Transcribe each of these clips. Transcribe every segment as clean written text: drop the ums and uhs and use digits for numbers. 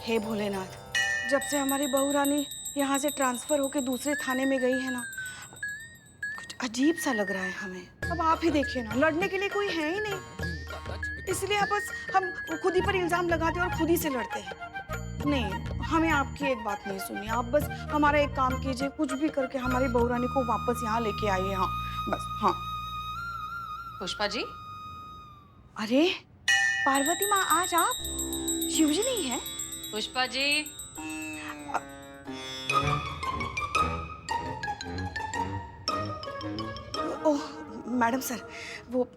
हे भोलेनाथ, जब से हमारी बहू रानी यहाँ से ट्रांसफर होके दूसरे थाने में गई है ना, कुछ अजीब सा लग रहा है हमें। अब आप ही देखिए ना, लड़ने के लिए कोई है ही नहीं, इसलिए अब बस हम खुद ही पर इल्जाम लगाते हैं और खुद ही से लड़ते हैं। नहीं, हमें आपकी एक बात नहीं सुननी। आप बस हमारा एक काम कीजिए, कुछ भी करके हमारी बहू रानी को वापस यहाँ लेके आइए। हाँ बस, हाँ। पुष्पा जी। अरे पार्वती माँ, आज आप? शिवजी नहीं है? पुष्पा जी। ओह मैडम सर, वो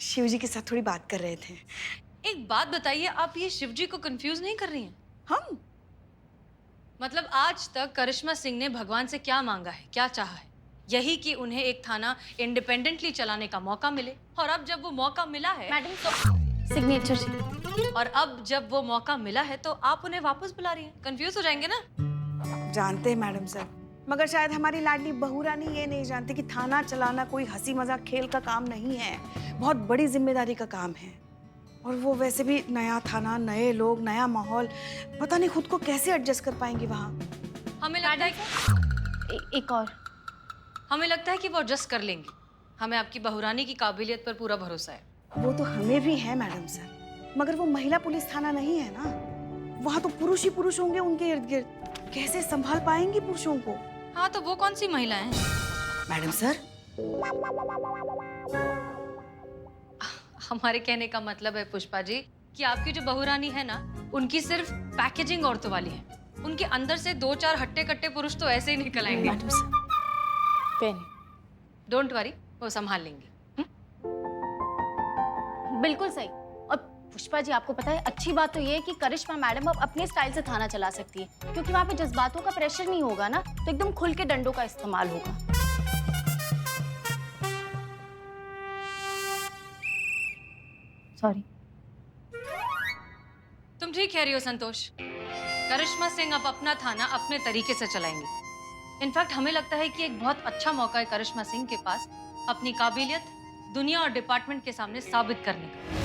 शिवजी के साथ थोड़ी बात कर रहे थे। एक बात बताइए, आप ये शिवजी को कंफ्यूज नहीं कर रही हैं? हम? मतलब आज तक करिश्मा सिंह ने भगवान से क्या मांगा है, क्या चाहा है? यही कि उन्हें एक थाना इंडिपेंडेंटली चलाने का मौका मिले। और अब जब वो मौका मिला है मैडम तो सिग्नेचर जी। और अब जब वो मौका मिला है तो आप उन्हें वापस बुला रही हैं। कंफ्यूज हो जाएंगे ना? जानते हैं मैडम सर, मगर शायद हमारी लाडली बहू रानी ये नहीं जानती कि थाना चलाना कोई हंसी मजाक खेल का काम नहीं है, बहुत बड़ी जिम्मेदारी का काम है। और वो वैसे भी नया थाना, नए लोग, नया माहौल, पता नहीं खुद को कैसे एडजस्ट कर पाएंगी वहाँ। हमें लगता है कि एक और। हमें लगता है कि वो एडजस्ट कर लेंगी। हमें आपकी बहुरानी की काबिलियत पर पूरा भरोसा है। वो तो हमें भी है मैडम सर, मगर वो महिला पुलिस थाना नहीं है ना, वहाँ तो पुरुष ही पुरुष होंगे उनके इर्द गिर्द, कैसे संभाल पाएंगी पुरुषों को? हाँ, तो वो कौन सी महिला है? मैडम सर, हमारे कहने का मतलब है पुष्पा जी कि आपकी जो बहुरानी है ना, उनकी सिर्फ पैकेजिंग औरतों वाली है। उनके अंदर से 2-4 हट्टे-कट्टे पुरुष तो ऐसे ही निकल आएंगे। Madam sir, pen. Don't worry, वो संभाल लेंगे। बिल्कुल सही। और पुष्पा जी, आपको पता है, अच्छी बात तो ये है कि करिश्मा मैडम अब अपने स्टाइल से थाना चला सकती है, क्योंकि वहाँ पे जज्बातों का प्रेशर नहीं होगा ना, तो एकदम खुल के डंडों का इस्तेमाल होगा। सॉरी। तुम ठीक कह रही हो संतोष। करिश्मा सिंह अब अपना थाना अपने तरीके से चलाएंगे। इनफैक्ट हमें लगता है कि एक बहुत अच्छा मौका है करिश्मा सिंह के पास अपनी काबिलियत दुनिया और डिपार्टमेंट के सामने साबित करने का।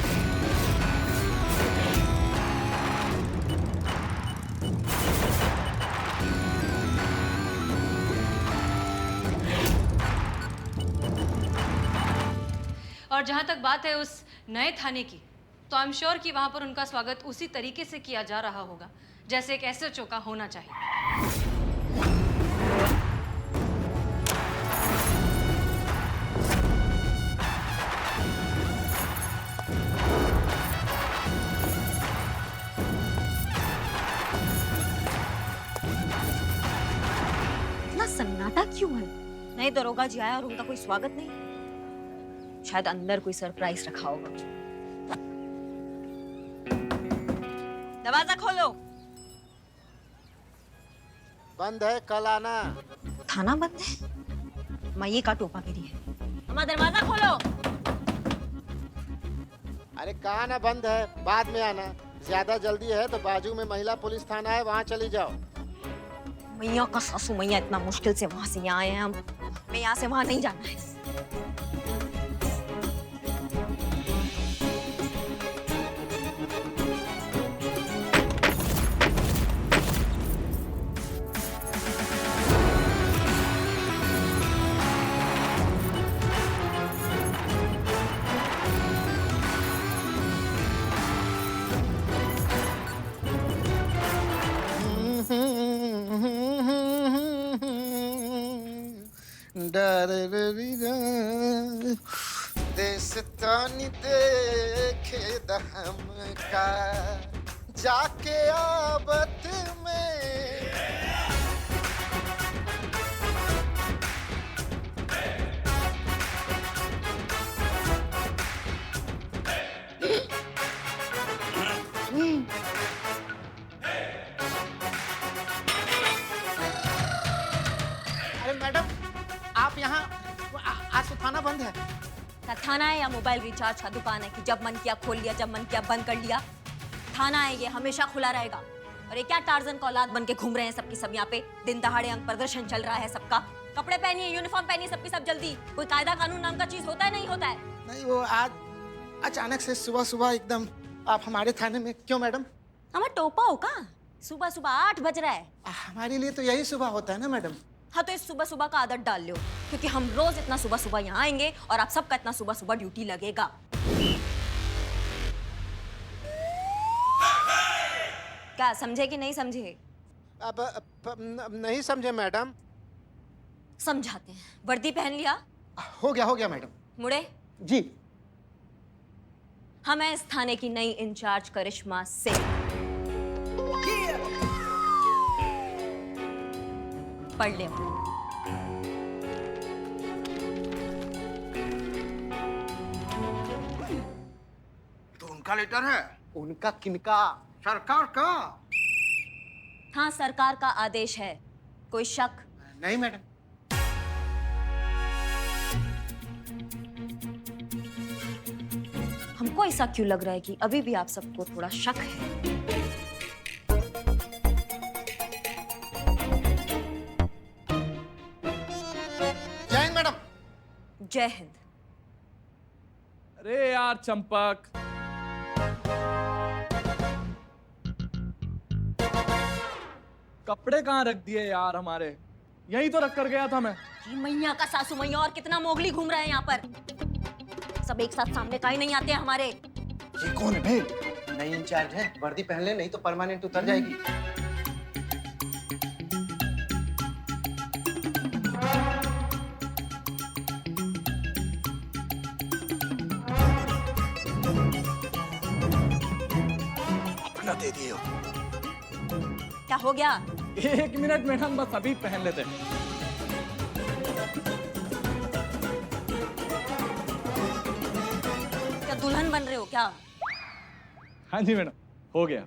और जहां तक बात है उस नए थाने की, तो आई एम श्योर कि वहां पर उनका स्वागत उसी तरीके से किया जा रहा होगा जैसे एक एसएचओ का होना चाहिए। इतना सन्नाटा क्यों है? नए दरोगा जी आया और उनका कोई स्वागत नहीं। शायद अंदर कोई सरप्राइज रखा होगा। दरवाजा खोलो। बंद है, कल आना। थाना बंद है? मैं ये का टोपा गिरी है। हमारा दरवाजा खोलो। अरे कहाँ ना बंद है, बाद में आना। ज्यादा जल्दी है तो बाजू में महिला पुलिस थाना है, वहाँ चली जाओ। मैया का सासू मैया इतना मुश्किल से वहां से यहाँ आए हैं हम। मैं यहाँ से वहां नहीं जाना है। देशतानी देखे दहम का जाके आबत में। अरे मैडम, आप यहाँ, आज तो थाना बंद है। थाना है या मोबाइल रिचार्ज का दुकान है कि जब मन किया खोल लिया, जब मन किया बंद कर लिया? थाना है, ये हमेशा खुला रहेगा। और ये क्या टार्जन का औलाद बन के घूम रहे हैं सबकी सब यहाँ पे? दिन दहाड़े अंग प्रदर्शन चल रहा है सबका। कपड़े पहनिए, यूनिफॉर्म पहनिए सबकी सब जल्दी। कोई कायदा कानून नाम का चीज होता है, नहीं होता है? नहीं, वो आज अचानक से सुबह सुबह एकदम आप हमारे थाने में क्यों मैडम? हमारा टोपा हो का? सुबह सुबह 8 बज रहा है। हमारे लिए तो यही सुबह होता है ना मैडम। हाँ तो इस सुबह सुबह का आदत डाल लो, क्योंकि हम रोज इतना सुबह सुबह यहाँ आएंगे और आप सबका इतना सुबह सुबह ड्यूटी लगेगा। क्या समझे कि नहीं समझे? अब नहीं समझे मैडम। समझाते हैं। वर्दी पहन लिया? हो गया मैडम। मुड़े। जी। हाँ, मैं इस थाने की नई इंचार्ज करिश्मा सिंह। पढ़ ले। तो उनका लेटर है? उनका किनका? सरकार का? हाँ, सरकार का आदेश है। कोई शक? नहीं मैडम। हमको ऐसा क्यों लग रहा है कि अभी भी आप सबको थोड़ा शक है? जय हिंद मैडम। जय हिंद। अरे यार चंपक, कपड़े कहाँ रख दिए यार हमारे? यही तो रख कर गया था मैं। ये मैया का सासू मैया और कितना मोगली घूम रहे हैं यहाँ पर। सब एक साथ सामने काहे नहीं आते हैं हमारे? ये कौन है भेल? नई इंचार्ज है, वर्दी पहन ले, नहीं तो परमानेंट उतर जाएगी। अपना दे दिए हो। क्या हो गया? 1 मिनट मैडम, बस अभी पहन लेते हैं। क्या दुल्हन बन रहे हो क्या? हाँ जी मैडम, हो गया।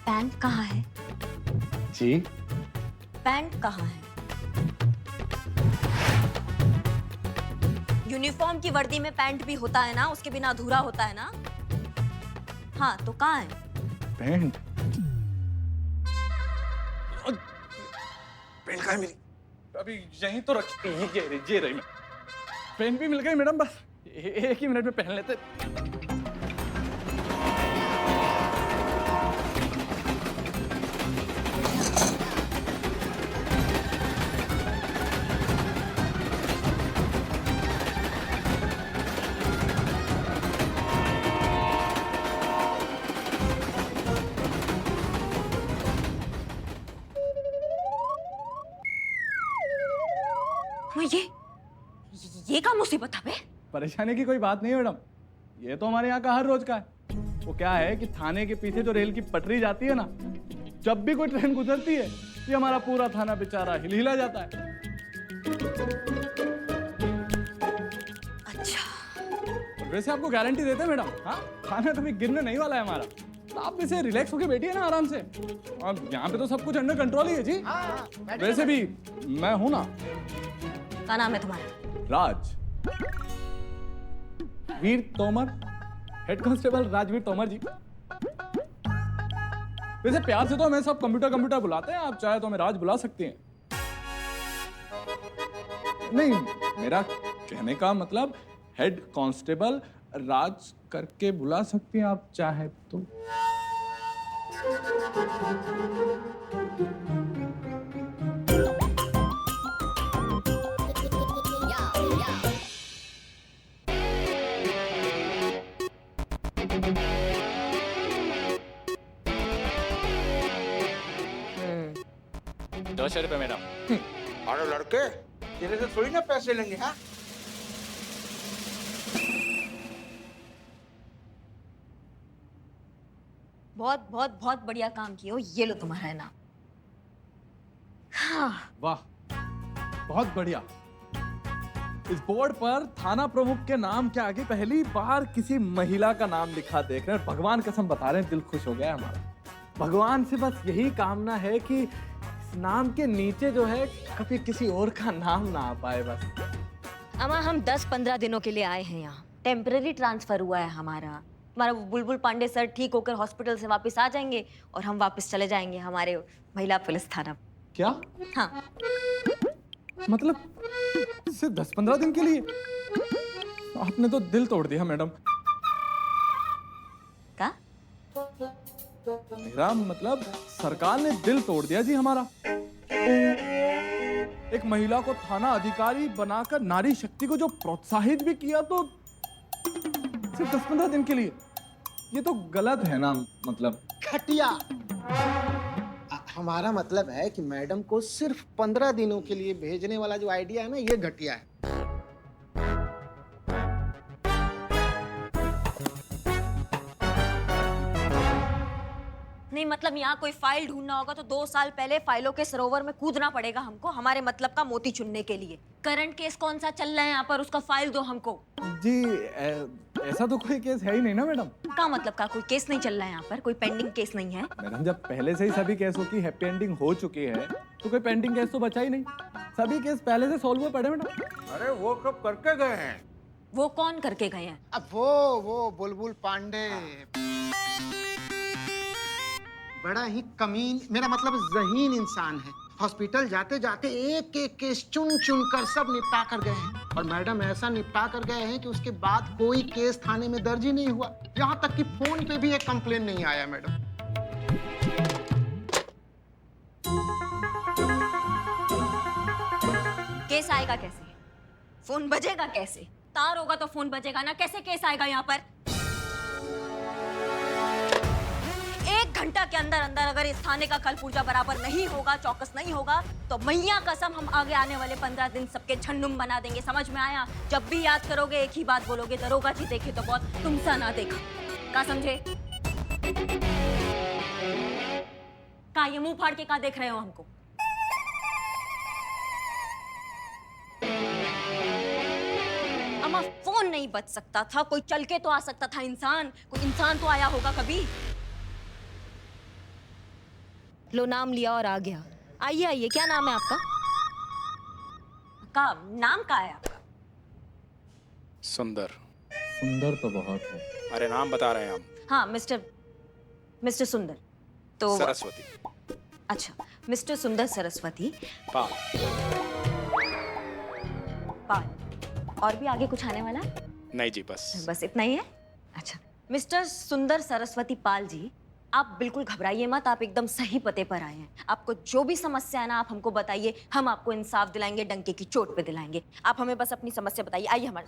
पैंट कहाँ है? जी? पैंट कहाँ है? यूनिफॉर्म की वर्दी में पैंट भी होता है ना, उसके बिना अधूरा होता है ना। हाँ तो कहाँ है? पैंट? पेन का है मेरी? अभी यहीं तो रखी, ये रही। पैंट भी मिल गई मैडम, बस 1 ही मिनट में पहन लेते। ये क्या मुसीबत है बे? परेशानी की कोई बात नहीं है मैडम, ये तो हमारे यहाँ का हर रोज का है। वो क्या है कि थाने के पीछे जो रेल की पटरी जाती है ना, जब भी कोई ट्रेन गुजरती है, ये हमारा पूरा थाना बेचारा हिलहिला जाता है। अच्छा। वैसे आपको गारंटी देते हैं मैडम, हाँ, थाना कभी गिरने नहीं वाला है हमारा। तो आप इसे रिलैक्स होके बैठिए ना आराम से। और यहाँ पे तो सब कुछ अंडर कंट्रोल ही है जी। वैसे भी मैं हूं ना। क्या नाम है तुम्हारा? राज वीर तोमर, हेड कांस्टेबल राजवीर तोमर जी। वैसे प्यार से तो हमें सब कंप्यूटर बुलाते हैं, आप चाहे तो हमें राज बुला सकती हैं। नहीं, मेरा कहने का मतलब हेड कांस्टेबल राज करके बुला सकती हैं आप चाहे तो। ₹200 मैडम। अरे लड़के, तेरे से थोड़ी ना पैसे लेंगे। हाँ, बहुत बहुत बहुत बढ़िया काम किए हो। ये लो तुम्हारा इनाम। हाँ। वाह, बहुत बढ़िया। इस बोर्ड पर थाना प्रमुख के नाम के आगे पहली बार किसी महिला का नाम लिखा देख रहे हैं। भगवान कसम बता रहे हैं, दिल खुश हो गया है हमारा। भगवान से बस यही कामना है कि इस नाम के नीचे जो है कभी किसी और का नाम ना आ पाए बस। अमा, हम 10-15 दिनों के लिए आए हैं यहाँ। टेम्पररी ट्रांसफर हुआ है हमारा। हमारा वो बुलबुल पांडे सर ठीक होकर हॉस्पिटल से वापस आ जाएंगे और हम वापस चले जाएंगे हमारे महिला पुलिस थाना। क्या? हाँ, मतलब सिर्फ 10-15 दिन के लिए? आपने तो दिल तोड़ दिया मैडम। का? मेरा मतलब सरकार ने दिल तोड़ दिया जी हमारा। एक महिला को थाना अधिकारी बनाकर नारी शक्ति को जो प्रोत्साहित भी किया, तो सिर्फ 10-15 दिन के लिए। ये तो गलत है ना, मतलब घटिया। हमारा मतलब है कि मैडम को सिर्फ 15 दिनों के लिए भेजने वाला जो आइडिया है ना, ये घटिया है। नहीं मतलब यहाँ कोई फाइल ढूंढना होगा तो 2 साल पहले फाइलों के सरोवर में कूदना पड़ेगा हमको, हमारे मतलब का मोती चुनने के लिए। करंट केस कौन सा चल रहा है यहाँ पर, उसका फाइल दो हमको। जी ऐसा तो कोई केस है ही नहीं ना मैडम। का मतलब का कोई केस नहीं चल रहा है यहाँ पर, कोई पेंडिंग केस नहीं है? मैडम जब पहले से ही सभी केसों की हैप्पी एंडिंग हो चुकी है तो कोई पेंडिंग केस तो बचा ही नहीं। सभी केस पहले से सॉल्व हुए पड़े मैडम। अरे वो कब करके गए हैं? वो कौन करके गए हैं? अब वो बुलबुल पांडे बड़ा ही कमीन, मेरा मतलब ज़हीन इंसान है। हॉस्पिटल जाते जाते एक एक केस चुन चुन कर सब निपटा कर गए हैं, और मैडम ऐसा निपटा कर गए हैं कि उसके बाद कोई केस थाने में दर्ज ही नहीं हुआ। यहाँ तक कि फोन पे भी एक कंप्लेन नहीं आया मैडम। केस आएगा कैसे? फोन बजेगा कैसे? तार होगा तो फोन बजेगा ना, कैसे केस आएगा यहाँ पर? 1 घंटा के अंदर अंदर अगर इस थाने का कल पूजा बराबर नहीं होगा, चौकस नहीं होगा, तो मैया कसम हम आगे आने वाले 15 दिन सबके झंडुम बना देंगे। समझ में आया? जब भी याद करोगे एक ही बात बोलोगे, दरोगा जी देखे तो बहुत, तुमसा ना देखा। का समझे? का ये मुंह फाड़ के का देख रहे हो हमको? अम्मा फोन नहीं बच सकता था, कोई चल के तो आ सकता था इंसान, कोई इंसान तो आया होगा कभी। लो नाम लिया और आ गया। आइए आइए, क्या नाम है आपका? का नाम का है आपका? सुंदर। सुंदर तो बहुत है। अरे नाम बता रहे हैं हम। हाँ मिस्टर सुंदर। तो सरस्वती। अच्छा, मिस्टर सुंदर सरस्वती पाल। पाल। और भी आगे कुछ आने वाला है? नहीं जी, बस इतना ही है। अच्छा, मिस्टर सुंदर सरस्वती पाल जी, आप बिल्कुल घबराइए मत, आप एकदम सही पते पर आए हैं। आपको जो भी समस्या है ना, आप हमको बताइए, हम आपको इंसाफ दिलाएंगे, डंके की चोट पे दिलाएंगे। आप हमें बस अपनी समस्या बताइए। आइए हमारे।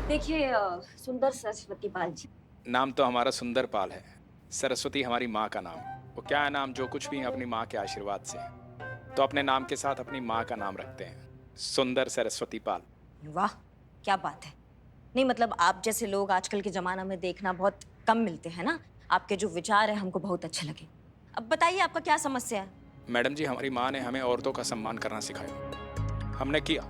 देखिए सुंदर सरस्वती पाल जी, नाम तो हमारा सुंदर पाल है, सरस्वती हमारी माँ का नाम। वो क्या है नाम, जो कुछ भी है अपनी माँ के आशीर्वाद से, तो अपने नाम के साथ अपनी माँ का नाम रखते हैं, सुंदर सरस्वती पाल। वाह क्या बात है। नहीं मतलब आप जैसे लोग आजकल के ज़माना में देखना बहुत कम मिलते हैं ना। आपके जो विचार है हमको बहुत अच्छे लगे। अब बताइए आपका क्या समस्या है? मैडम जी, हमारी माँ ने हमें औरतों का सम्मान करना सिखाया, हमने किया,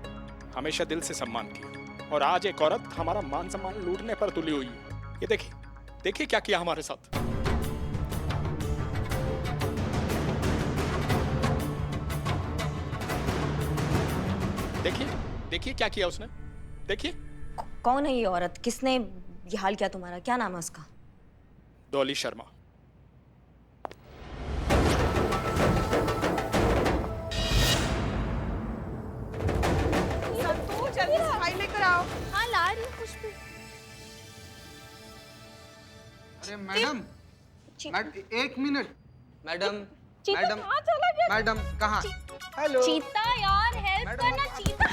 हमेशा दिल से सम्मान किया, और आज एक औरत हमारा मान सम्मान लूटने पर तुली हुई है। ये देखिए देखिए क्या किया हमारे साथ। देखिए देखिए क्या किया उसने, देखिए। कौन है ये औरत? किसने ये हाल किया तुम्हारा? क्या नाम है उसका? डॉली शर्मा। संतोष जल्दी सफाई लेकर आओ। हाँ ला रही हूँ कुछ भी। अरे मैडम, एक मिनट मैडम। चीता मैडम कहाँ चला गया? मैडम कहाँ? हेलो चीता यार हेल्प करना चीता।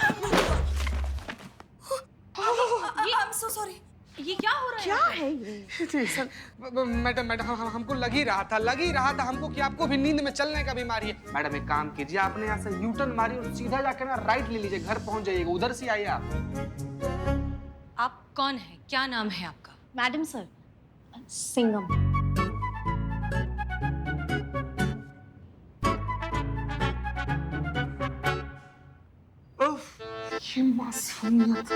ये I'm so sorry। ये क्या हो रहा है? क्या है ये? मैडम हमको लग ही रहा था हमको कि आपको भी नींद में चलने का बीमारी है। मैडम एक काम कीजिए, आपने यहाँ से यू टर्न मारी और सीधा जाकर ना राइट ले लीजिए, घर पहुंच जाइएगा, उधर से आइए आप। आप कौन है? क्या नाम है आपका? Madam sir, Singham. ये मासूमियत।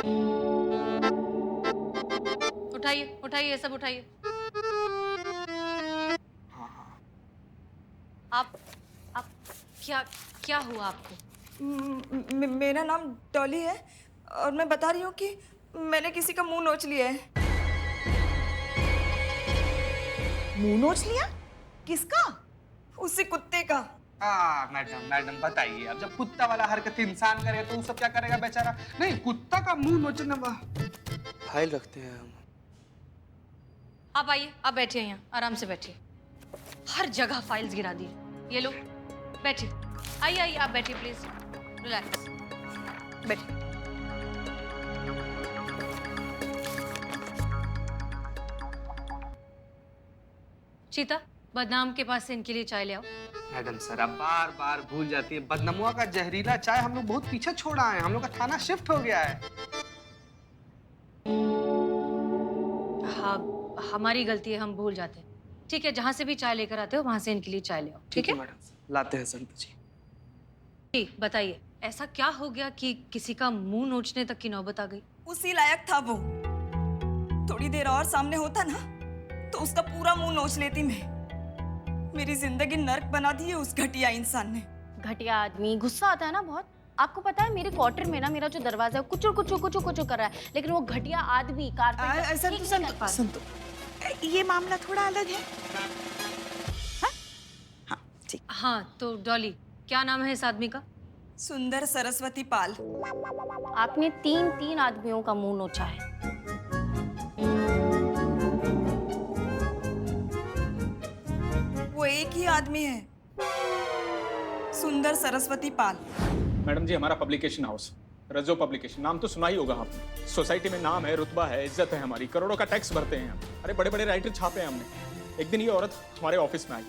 उठाइए उठाइए, ये सब उठाइए। हाँ आप क्या क्या हुआ आपको? मेरा नाम डॉली है और मैं बता रही हूँ कि मैंने किसी का मुंह नोच लिया है। मुंह नोच लिया? किसका? उसी कुत्ते का। मैडम मैडम बताइए, अब जब कुत्ता वाला हरकत इंसान करे तो वो सब क्या करेगा बेचारा? नहीं, कुत्ता का मुंह नोचना। फाइल रखते हैं हम। आप आइए, आप बैठिए यहाँ, आराम से बैठिए। हर जगह फाइल्स गिरा दी। ये लो, बैठिए। आइए आइए, आप बैठिए प्लीज, रिलैक्स, बैठिए। चीता, बदनाम के पास से इनके लिए चाय ले आओ। मैडम सर, आप बार बार भूल जाती है, बदनमुआ का जहरीला चाय हम लोग बहुत पीछे छोड़ा है, हम लोग का थाना शिफ्ट हो गया है। हाँ, हमारी गलती है, हम भूल जाते हैं। ठीक है, जहाँ से भी चाय लेकर आते हो वहां से इनके लिए चाय ले आओ। ठीक है मैडम, लाते हैं संत जी। जी, बताइए ऐसा क्या हो गया कि किसी का मुंह नोचने तक की नौबत आ गई? उसी लायक था वो। थोड़ी देर और सामने होता ना तो उसका पूरा मुंह नोच लेती मैं। मेरी जिंदगी नर्क बना दी है उस घटिया इंसान ने। घटिया आदमी, गुस्सा आता है ना बहुत। आपको पता है मेरे क्वार्टर में ना मेरा जो दरवाजा है कुचुर कुचुर कुचुर कुचुर कर रहा है, लेकिन वो घटिया आदमी कारपेंटर संतो, ये मामला थोड़ा अलग है। हाँ, ठीक। हाँ, तो डॉली, क्या नाम है इस आदमी का? सुंदर सरस्वती पाल। आपने 3 आदमियों का मुंह नोचा है। वो एक ही आदमी है, सुंदर सरस्वती पाल। मैडम जी, हमारा पब्लिकेशन हाउस रजो पब्लिकेशन, नाम तो सुना ही होगा आपने। सोसाइटी में नाम है, रुतबा है, इज्जत है हमारी, करोड़ों का टैक्स भरते हैं हम। अरे बड़े बड़े राइटर छापे हैं हमने। एक दिन ये औरत हमारे ऑफिस में आई,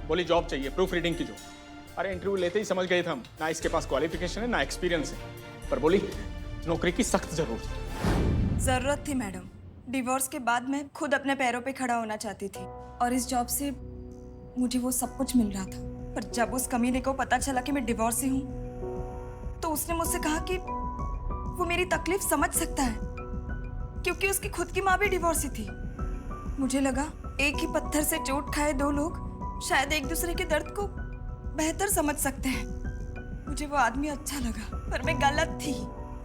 बोली जॉब चाहिए, प्रूफ रीडिंग की जॉब। अरे इंटरव्यू लेते ही समझ गए थे हम, ना इसके पास क्वालिफिकेशन है ना एक्सपीरियंस है, पर बोली नौकरी की सख्त जरूरत थी मैडम। डिवोर्स के बाद मैं खुद अपने पैरों पे खड़ा होना चाहती थी और इस जॉब से मुझे वो सब कुछ मिल रहा था। पर जब उस कमीने को पता चला कि मैं डिवोर्सी हूँ तो उसने मुझसे कहा कि वो मेरी तकलीफ समझ सकता है क्योंकि उसकी खुद की माँ भी डिवोर्सी थी। मुझे लगा एक ही पत्थर से चोट खाए दो लोग शायद एक दूसरे के दर्द को बेहतर समझ सकते हैं। मुझे वो आदमी अच्छा लगा, पर मैं गलत थी।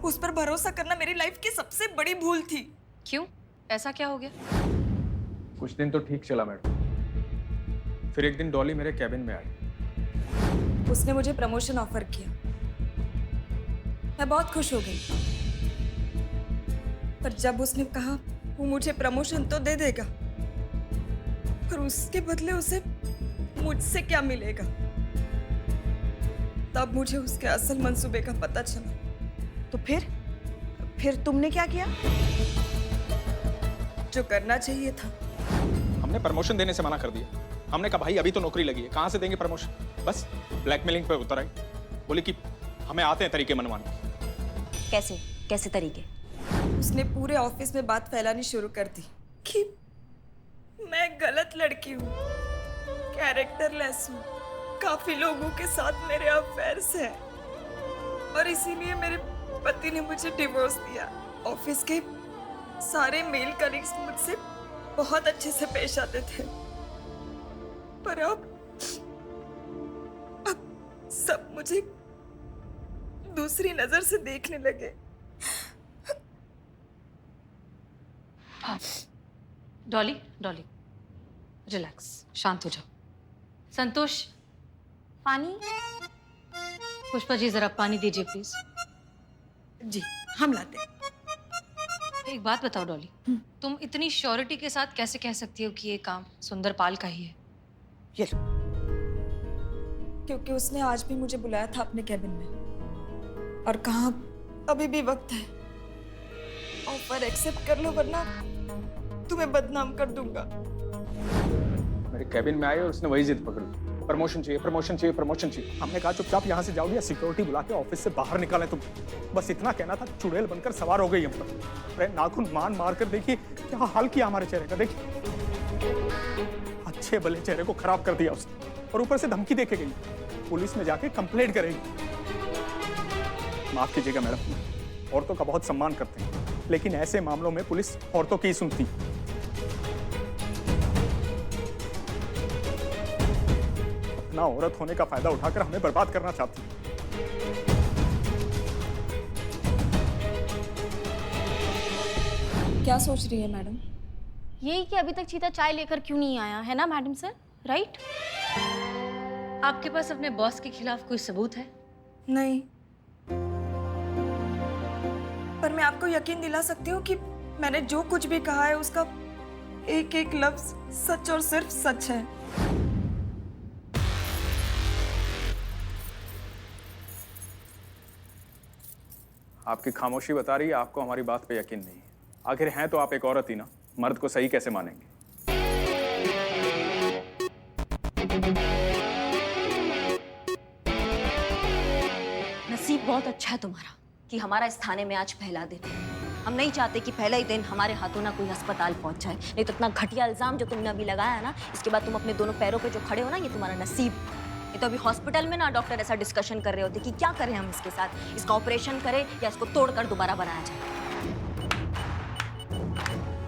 उस पर भरोसा करना मेरी लाइफ की सबसे बड़ी भूल थी। क्यों, ऐसा क्या हो गया? कुछ दिन तो ठीक चला मैडम, फिर एक दिन डॉली मेरे कैबिन में आई। उसने मुझे प्रमोशन ऑफर किया। मैं बहुत खुश हो गई, पर जब उसने कहा वो मुझे प्रमोशन तो दे देगा, पर उसके बदले उसे मुझसे क्या मिलेगा, तब मुझे उसके असल मंसूबे का पता चला। तो फिर तुमने क्या किया? जो करना चाहिए था। हमने प्रमोशन देने से मना कर दिया। हमने कहा भाई अभी तो नौकरी लगी है, कहाँ से देंगे प्रमोशन? बस ब्लैकमेलिंग पे उतर आई, बोली कि हमें आते हैं तरीके मनवाने। कैसे कैसे तरीके? उसने पूरे ऑफिस में बात फैलानी शुरू कर दी कि मैं गलत लड़की हूँ, कैरेक्टरलेस हूँ, काफी लोगों के साथ मेरे अफेयर्स हैं और इसीलिए मेरे पति ने मुझे डिवोर्स दिया। ऑफिस के सारे मेल कलीग्स मुझसे बहुत अच्छे से पेश आते थे, पर अब सब मुझे दूसरी नजर से देखने लगे। डॉली, डॉली, रिलैक्स, शांत हो जाओ। संतोष, पानी? पुष्पा जी जरा पानी दीजिए प्लीज। जी, हम लाते हैं। एक बात बताओ डॉली, तुम इतनी श्योरिटी के साथ कैसे कह सकती हो कि ये काम सुंदर पाल का ही है? ये लो। क्योंकि उसने आज भी मुझे बुलाया था अपने कैबिन में और कहा अभी भी वक्त है, ऑफर एक्सेप्ट कर लो वरना तुम्हें बदनाम कर दूंगा। मेरे कैबिन में आए और उसने वही जिद पकड़ी, प्रमोशन चाहिए, प्रमोशन चाहिए, प्रमोशन चाहिए। हमने कहा चुपचाप यहाँ से जाओगे या सिक्योरिटी बुला के ऑफिस से बाहर निकालें तुम। बस इतना कहना था, चुड़ैल बनकर सवार हो गई हम पर। अरे नाखून मार कर देखिए क्या हाल किया हमारे चेहरे का, देखिए अच्छे भले चेहरे को खराब कर दिया उसने और ऊपर से धमकी देके गई, पुलिस में जाके कंप्लेंट करेगी। माफ कीजिएगा मैडम, औरतों का बहुत सम्मान करते हैं, लेकिन ऐसे मामलों में पुलिस औरतों की ही सुनती। अपना औरत होने का फायदा उठाकर हमें बर्बाद करना चाहती है। क्या सोच रही है मैडम? यही कि अभी तक चीता चाय लेकर क्यों नहीं आया है ना मैडम सर, राइट? आपके पास अपने बॉस के खिलाफ कोई सबूत है? नहीं, पर मैं आपको यकीन दिला सकती हूँ कि मैंने जो कुछ भी कहा है उसका एक एक लफ्ज सच और सिर्फ सच है। आपकी खामोशी बता रही है आपको हमारी बात पे यकीन नहीं है। आखिर हैं तो आप एक औरत ही ना, मर्द को सही कैसे मानेंगे? नसीब बहुत अच्छा है तुम्हारा कि हमारा इस थाने में आज पहला दिन है। हम नहीं चाहते कि पहला ही दिन हमारे हाथों ना कोई अस्पताल पहुंच जाए। नहीं तो इतना घटिया इल्जाम जो तुमने अभी लगाया ना, इसके बाद तुम अपने दोनों पैरों पे जो खड़े हो ना, ये तुम्हारा नसीब। ये तो अभी हॉस्पिटल में ना डॉक्टर ऐसा डिस्कशन कर रहे होते कि क्या करें हम इसके साथ, इसका ऑपरेशन करें या इसको तोड़कर दोबारा बनाया जाए।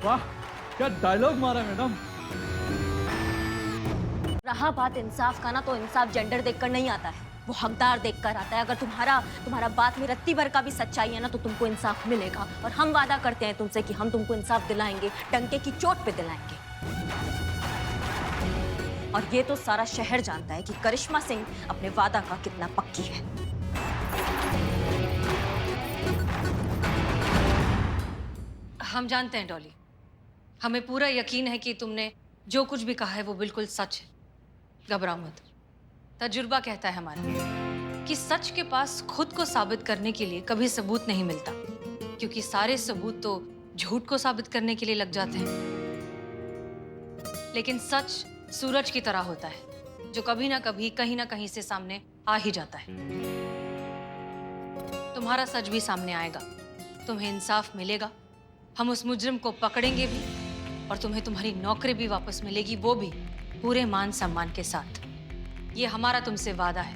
वाह, क्या डायलॉग मारा मैडम। रहा बात इंसाफ का ना, तो इंसाफ जेंडर देखकर नहीं आता है, वो हकदार देखकर आता है। अगर तुम्हारा बात में रत्ती भर का भी सच्चाई है ना, तो तुमको इंसाफ मिलेगा। और हम वादा करते हैं तुमसे कि हम तुमको इंसाफ दिलाएंगे, डंके की चोट पे दिलाएंगे। और ये तो सारा शहर जानता है कि करिश्मा सिंह अपने वादा का कितना पक्की है। हम जानते हैं डॉली, हमें पूरा यकीन है कि तुमने जो कुछ भी कहा है वो बिल्कुल सच है। घबराओ मत। तजुर्बा कहता है हमारा कि सच के पास खुद को साबित करने के लिए कभी सबूत नहीं मिलता, क्योंकि सारे सबूत तो झूठ को साबित करने के लिए लग जाते हैं। लेकिन सच सूरज की तरह होता है, जो कभी ना कभी कहीं ना कहीं से सामने आ ही जाता है। तुम्हारा सच भी सामने आएगा, तुम्हें इंसाफ मिलेगा, हम उस मुजरिम को पकड़ेंगे भी, और तुम्हें तुम्हारी नौकरी भी वापस मिलेगी, वो भी पूरे मान सम्मान के साथ। ये हमारा तुमसे वादा है।